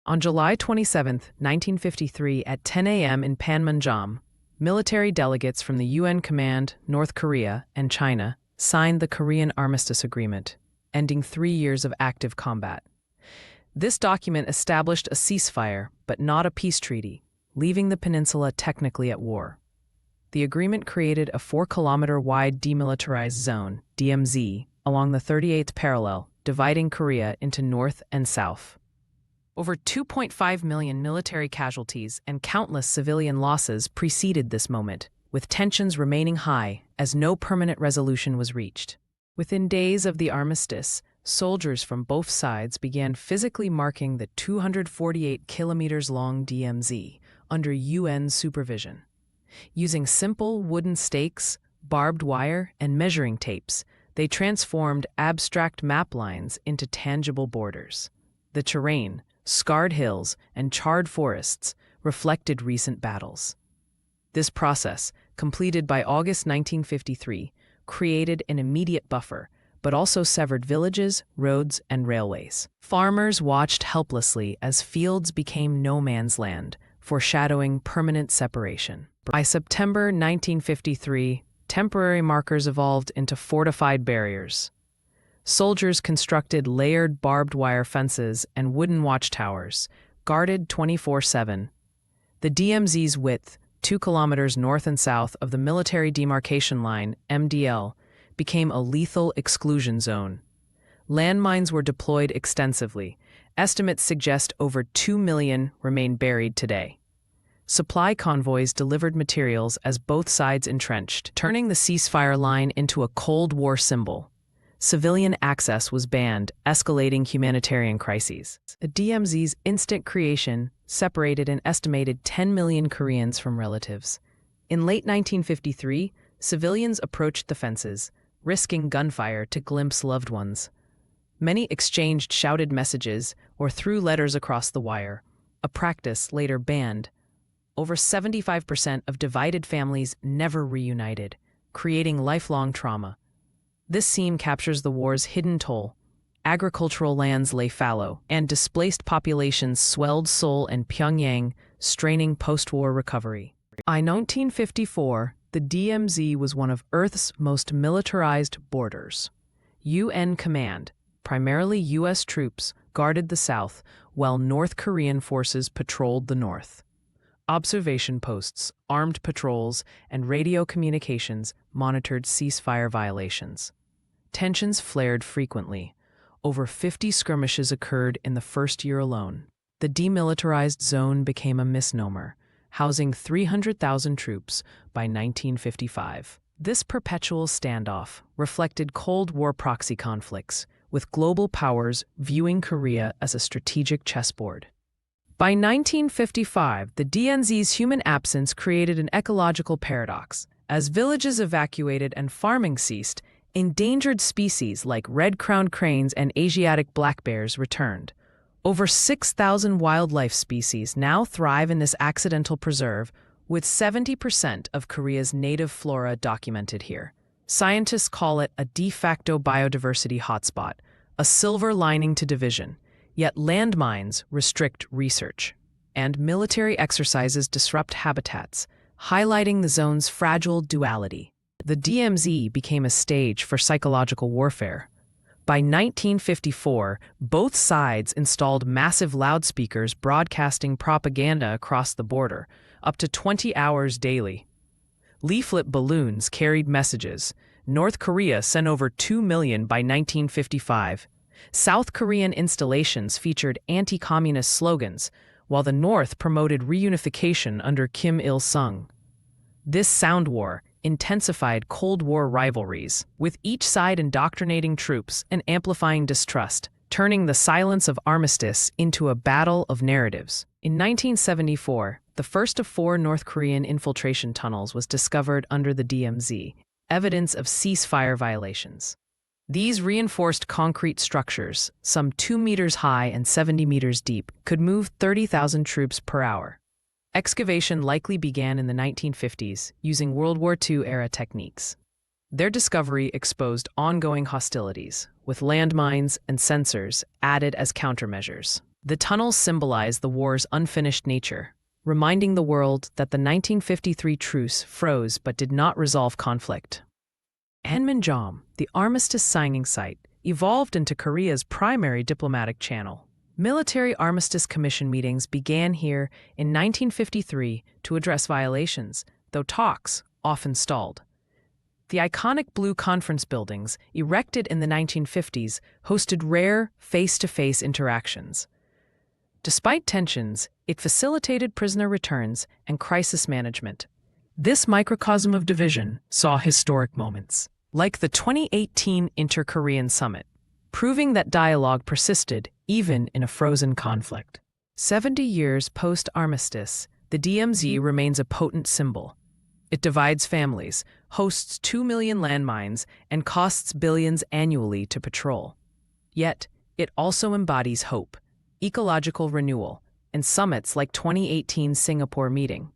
On July 27, 1953, at 10 a.m. in Panmunjom, military delegates from the UN Command, North Korea, and China signed the Korean Armistice Agreement, ending 3 years of active combat. This document established a ceasefire, but not a peace treaty, leaving the peninsula technically at war. The agreement created a 4-kilometer-wide demilitarized zone, DMZ, along the 38th parallel, dividing Korea into north and south. Over 2.5 million military casualties and countless civilian losses preceded this moment, with tensions remaining high as no permanent resolution was reached. Within days of the armistice, soldiers from both sides began physically marking the 248 kilometers long DMZ under UN supervision. Using simple wooden stakes, barbed wire, and measuring tapes, they transformed abstract map lines into tangible borders. The terrain, scarred hills, and charred forests reflected recent battles. This process, completed by August 1953, created an immediate buffer, but also severed villages, roads, and railways. Farmers watched helplessly as fields became no man's land, foreshadowing permanent separation. By September 1953, temporary markers evolved into fortified barriers. Soldiers constructed layered barbed wire fences and wooden watchtowers, guarded 24/7. The DMZ's width, 2 kilometers north and south of the Military Demarcation Line, MDL, became a lethal exclusion zone. Landmines were deployed extensively. Estimates suggest over 2 million remain buried today. Supply convoys delivered materials as both sides entrenched, turning the ceasefire line into a Cold War symbol. Civilian access was banned, escalating humanitarian crises. The DMZ's instant creation separated an estimated 10 million Koreans from relatives. In late 1953, civilians approached the fences, risking gunfire to glimpse loved ones. Many exchanged shouted messages or threw letters across the wire, a practice later banned. Over 75% of divided families never reunited, creating lifelong trauma. This scene captures the war's hidden toll. Agricultural lands lay fallow, and displaced populations swelled Seoul and Pyongyang, straining post-war recovery. By 1954, the DMZ was one of Earth's most militarized borders. UN command, primarily U.S. troops, guarded the south, while North Korean forces patrolled the north. Observation posts, armed patrols, and radio communications monitored ceasefire violations. Tensions flared frequently. Over 50 skirmishes occurred in the first year alone. The demilitarized zone became a misnomer, housing 300,000 troops by 1955. This perpetual standoff reflected Cold War proxy conflicts, with global powers viewing Korea as a strategic chessboard. By 1955, the DMZ's human absence created an ecological paradox. As villages evacuated and farming ceased, endangered species like red-crowned cranes and Asiatic black bears returned. Over 6,000 wildlife species now thrive in this accidental preserve, with 70% of Korea's native flora documented here. Scientists call it a de facto biodiversity hotspot, a silver lining to division. Yet landmines restrict research, and military exercises disrupt habitats, highlighting the zone's fragile duality. The DMZ became a stage for psychological warfare. By 1954, both sides installed massive loudspeakers broadcasting propaganda across the border, up to 20 hours daily. Leaflet balloons carried messages. North Korea sent over 2 million by 1955. South Korean installations featured anti-communist slogans, while the North promoted reunification under Kim Il-sung. This sound war intensified Cold War rivalries, with each side indoctrinating troops and amplifying distrust, turning the silence of Armistice into a battle of narratives. In 1974, the first of 4 North Korean infiltration tunnels was discovered under the DMZ, evidence of ceasefire violations. These reinforced concrete structures, some 2 meters high and 70 meters deep, could move 30,000 troops per hour. Excavation likely began in the 1950s using World War II-era techniques. Their discovery exposed ongoing hostilities, with landmines and sensors added as countermeasures. The tunnels symbolize the war's unfinished nature, reminding the world that the 1953 truce froze but did not resolve conflict. Panmunjom, the Armistice signing site, evolved into Korea's primary diplomatic channel. Military Armistice Commission meetings began here in 1953 to address violations, though talks often stalled. The iconic blue conference buildings, erected in the 1950s, hosted rare face-to-face interactions. Despite tensions, it facilitated prisoner returns and crisis management. This microcosm of division saw historic moments, like the 2018 Inter-Korean Summit, proving that dialogue persisted even in a frozen conflict. 70 years post-Armistice, the DMZ remains a potent symbol. It divides families, hosts 2 million landmines, and costs billions annually to patrol. Yet, it also embodies hope, ecological renewal, and summits like 2018 Singapore meeting.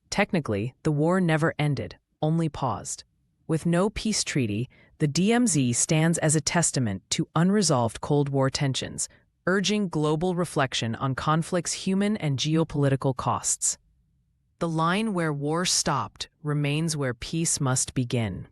Technically, the war never ended, only paused. With no peace treaty, the DMZ stands as a testament to unresolved Cold War tensions, urging global reflection on conflict's human and geopolitical costs. The line where war stopped remains where peace must begin.